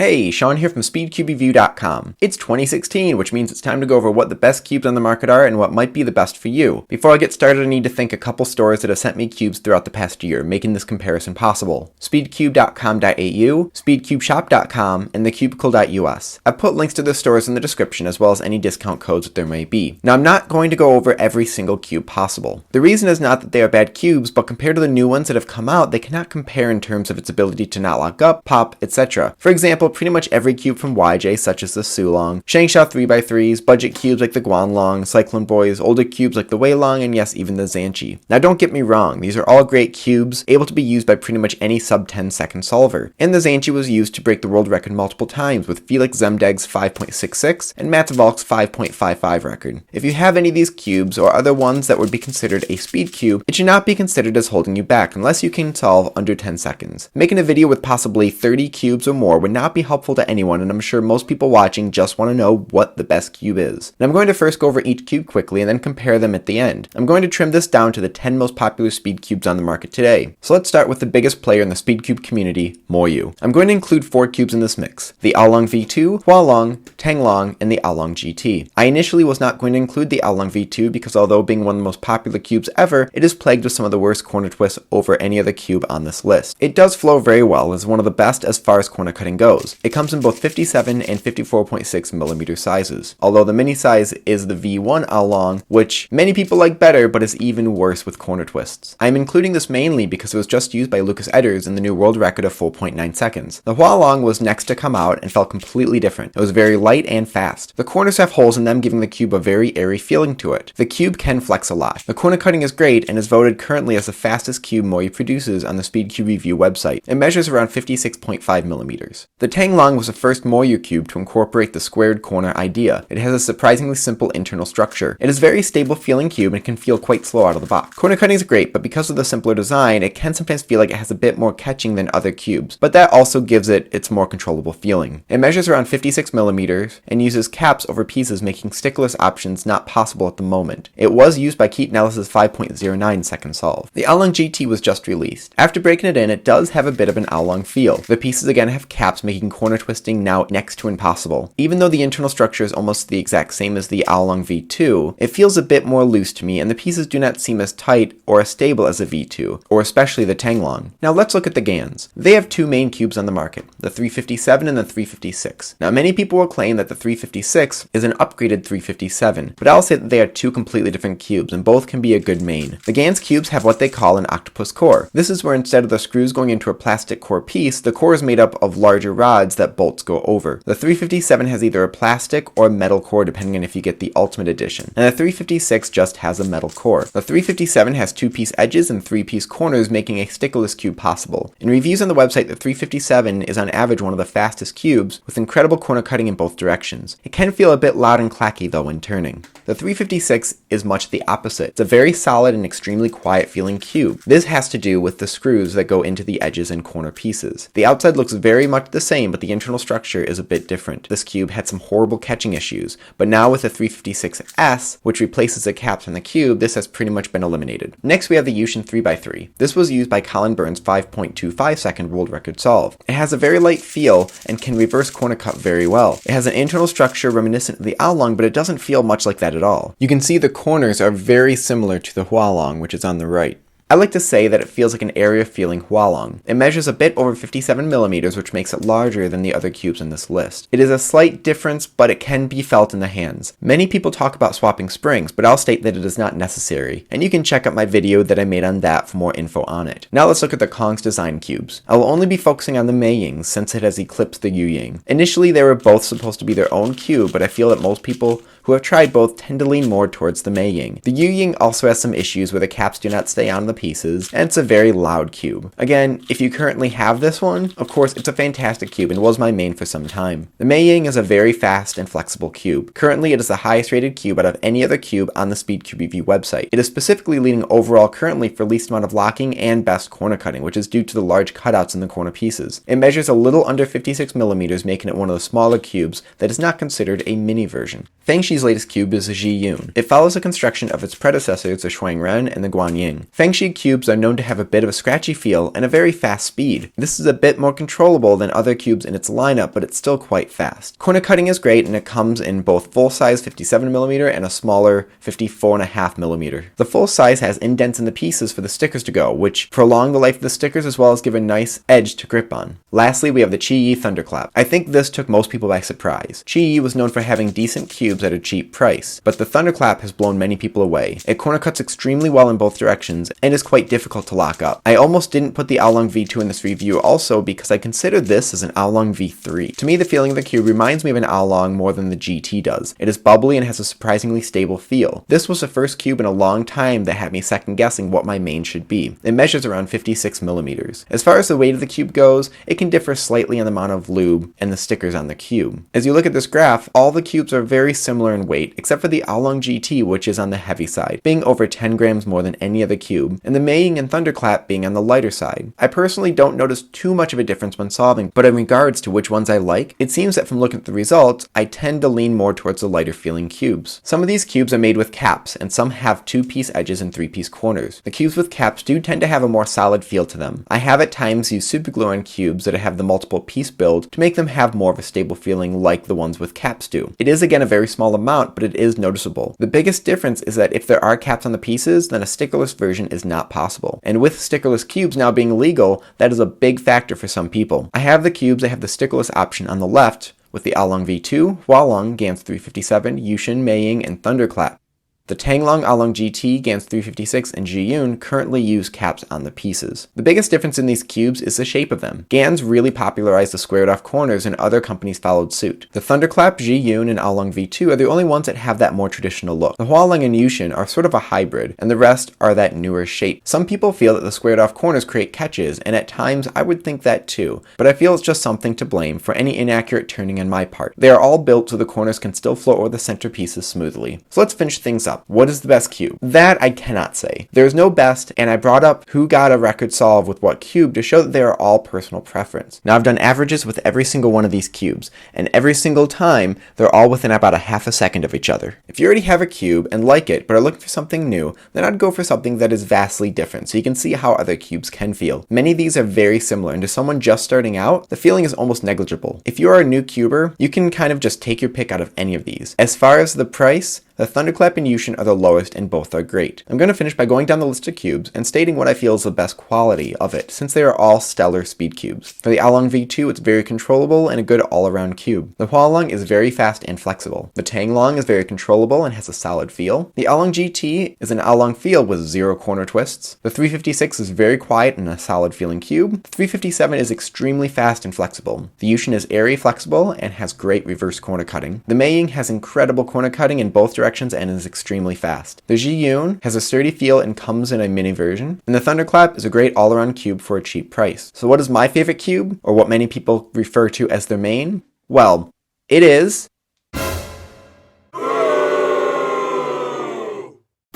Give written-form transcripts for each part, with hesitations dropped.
Hey, Sean here from SpeedCubeReview.com. It's 2016, which means it's time to go over what the best cubes on the market are and what might be the best for you. Before I get started, I need to thank a couple stores that have sent me cubes throughout the past year, making this comparison possible. SpeedCube.com.au, SpeedCubeShop.com, and TheCubicle.us. I've put links to the stores in the description as well as any discount codes that there may be. Now, I'm not going to go over every single cube possible. The reason is not that they are bad cubes, but compared to the new ones that have come out, they cannot compare in terms of its ability to not lock up, pop, etc. For example, pretty much every cube from YJ, such as the HuaLong, Shangsha 3x3s, budget cubes like the Guanlong, Cyclone Boys, older cubes like the WeiLong, and yes, even the Zhanchi. Now don't get me wrong, these are all great cubes, able to be used by pretty much any sub 10 second solver. And the Zhanchi was used to break the world record multiple times with Felix Zemdeg's 5.66 and Mats Valk's 5.55 record. If you have any of these cubes or other ones that would be considered a speed cube, it should not be considered as holding you back unless you can solve under 10 seconds. Making a video with possibly 30 cubes or more would not be helpful to anyone, and I'm sure most people watching just want to know what the best cube is. And I'm going to first go over each cube quickly and then compare them at the end. I'm going to trim this down to the 10 most popular speed cubes on the market today. So let's start with the biggest player in the speed cube community, MoYu. I'm going to include 4 cubes in this mix: the AoLong V2, HuaLong, TangLong, and the AoLong GT. I initially was not going to include the AoLong V2 because although being one of the most popular cubes ever, it is plagued with some of the worst corner twists over any other cube on this list. It does flow very well, as one of the best as far as corner cutting goes. It comes in both 57 and 54.6mm sizes, although the mini size is the V1 AoLong, which many people like better but is even worse with corner twists. I'm including this mainly because it was just used by Lucas Edders in the new world record of 4.9 seconds. The HuaLong was next to come out and felt completely different. It was very light and fast. The corners have holes in them, giving the cube a very airy feeling to it. The cube can flex a lot. The corner cutting is great and is voted currently as the fastest cube MoYu produces on the SpeedCube Review website. It measures around 56.5mm. The TangLong was the first MoYu cube to incorporate the squared corner idea. It has a surprisingly simple internal structure. It is a very stable feeling cube and can feel quite slow out of the box. Corner cutting is great, but because of the simpler design, it can sometimes feel like it has a bit more catching than other cubes, but that also gives it its more controllable feeling. It measures around 56mm and uses caps over pieces, making stickless options not possible at the moment. It was used by Keith Nellis's 5.09 second solve. The AoLong GT was just released. After breaking it in, it does have a bit of an AoLong feel. The pieces again have caps, making corner twisting now next to impossible. Even though the internal structure is almost the exact same as the AoLong V2, it feels a bit more loose to me, and the pieces do not seem as tight or as stable as the V2, or especially the TangLong. Now let's look at the Gans. They have 2 main cubes on the market, the 357 and the 356. Now many people will claim that the 356 is an upgraded 357, but I'll say that they are 2 completely different cubes, and both can be a good main. The Gans cubes have what they call an octopus core. This is where instead of the screws going into a plastic core piece, the core is made up of larger rods that bolts go over. The 357 has either a plastic or metal core depending on if you get the Ultimate Edition, and the 356 just has a metal core. The 357 has 2-piece edges and 3-piece corners, making a stickless cube possible. In reviews on the website, the 357 is on average one of the fastest cubes, with incredible corner cutting in both directions. It can feel a bit loud and clacky though when turning. The 356 is much the opposite. It's a very solid and extremely quiet feeling cube. This has to do with the screws that go into the edges and corner pieces. The outside looks very much the same, but the internal structure is a bit different. This cube had some horrible catching issues, but now with the 356S, which replaces the caps on the cube, this has pretty much been eliminated. Next we have the Yuxin 3x3. This was used by Colin Burns' 5.25 second world record solve. It has a very light feel and can reverse corner cut very well. It has an internal structure reminiscent of the AoLong, but it doesn't feel much like that at all. You can see the corners are very similar to the HuaLong, which is on the right. I like to say that it feels like an area feeling HuaLong. It measures a bit over 57mm, which makes it larger than the other cubes in this list. It is a slight difference, but it can be felt in the hands. Many people talk about swapping springs, but I'll state that it is not necessary, and you can check out my video that I made on that for more info on it. Now let's look at the Cong's design cubes. I will only be focusing on the MeiYing since it has eclipsed the Yuying. Initially they were both supposed to be their own cube, but I feel that most people who have tried both tend to lean more towards the MeiYing. The Yuying also has some issues where the caps do not stay on the pieces, and it's a very loud cube. Again, if you currently have this one, of course it's a fantastic cube and was my main for some time. The MeiYing is a very fast and flexible cube. Currently it is the highest rated cube out of any other cube on the SpeedCube Review website. It is specifically leading overall currently for least amount of locking and best corner cutting, which is due to the large cutouts in the corner pieces. It measures a little under 56mm, making it one of the smaller cubes that is not considered a mini version. FangShi FangShi's latest cube is the JieYun. It follows the construction of its predecessors, the Shuangren and the Guanyin. FangShi cubes are known to have a bit of a scratchy feel and a very fast speed. This is a bit more controllable than other cubes in its lineup, but it's still quite fast. Corner cutting is great, and it comes in both full-size 57mm and a smaller 54.5mm. The full size has indents in the pieces for the stickers to go, which prolong the life of the stickers as well as give a nice edge to grip on. Lastly, we have the QiYi Thunderclap. I think this took most people by surprise. QiYi was known for having decent cubes at a cheap price, but the Thunderclap has blown many people away. It corner cuts extremely well in both directions and is quite difficult to lock up. I almost didn't put the AoLong V2 in this review also because I considered this as an AoLong V3. To me, the feeling of the cube reminds me of an AoLong more than the GT does. It is bubbly and has a surprisingly stable feel. This was the first cube in a long time that had me second guessing what my main should be. It measures around 56mm. As far as the weight of the cube goes, it can differ slightly in the amount of lube and the stickers on the cube. As you look at this graph, all the cubes are very similar in weight, except for the AoLong GT, which is on the heavy side, being over 10 grams more than any other cube, and the MeiYing and Thunderclap being on the lighter side. I personally don't notice too much of a difference when solving, but in regards to which ones I like, it seems that from looking at the results, I tend to lean more towards the lighter feeling cubes. Some of these cubes are made with caps, and some have 2-piece edges and 3-piece corners. The cubes with caps do tend to have a more solid feel to them. I have at times used superglue on cubes that have the multiple piece build to make them have more of a stable feeling like the ones with caps do. It is again a very small amount, but it is noticeable. The biggest difference is that if there are caps on the pieces, then a stickerless version is not possible. And with stickerless cubes now being legal, that is a big factor for some people. I have the cubes that have the stickerless option on the left, with the AoLong V2, HuaLong, Gans 357, Yution, MeiYing, and Thunderclap. The TangLong, AoLong GT, Gans 356, and JieYun currently use caps on the pieces. The biggest difference in these cubes is the shape of them. Gans really popularized the squared off corners and other companies followed suit. The Thunderclap, JieYun, and AoLong V2 are the only ones that have that more traditional look. The HuaLong and Yuxin are sort of a hybrid, and the rest are that newer shape. Some people feel that the squared off corners create catches, and at times I would think that too, but I feel it's just something to blame for any inaccurate turning on my part. They are all built so the corners can still float over the center pieces smoothly. So let's finish things up. What is the best cube? That I cannot say. There is no best, and I brought up who got a record solve with what cube to show that they are all personal preference. Now I've done averages with every single one of these cubes, and every single time they're all within about a half a second of each other. If you already have a cube and like it but are looking for something new, then I'd go for something that is vastly different so you can see how other cubes can feel. Many of these are very similar, and to someone just starting out, the feeling is almost negligible. If you are a new cuber, you can kind of just take your pick out of any of these. As far as the price, the Thunderclap and Yuxin are the lowest and both are great. I'm going to finish by going down the list of cubes and stating what I feel is the best quality of it, since they are all stellar speed cubes. For the AoLong V2, it's very controllable and a good all-around cube. The HuaLong is very fast and flexible. The Tang Long is very controllable and has a solid feel. The AoLong GT is an AoLong feel with 0 corner twists. The 356 is very quiet and a solid feeling cube. The 357 is extremely fast and flexible. The Yuxin is airy, flexible, and has great reverse corner cutting. The MeiYing has incredible corner cutting in both directions and is extremely fast. The JieYun has a sturdy feel and comes in a mini version, and the Thunderclap is a great all-around cube for a cheap price. So what is my favorite cube, or what many people refer to as their main? Well, it is...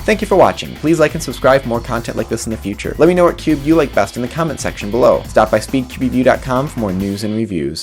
Thank you for watching. Please like and subscribe for more content like this in the future. Let me know what cube you like best in the comment section below. Stop by speedqbview.com for more news and reviews.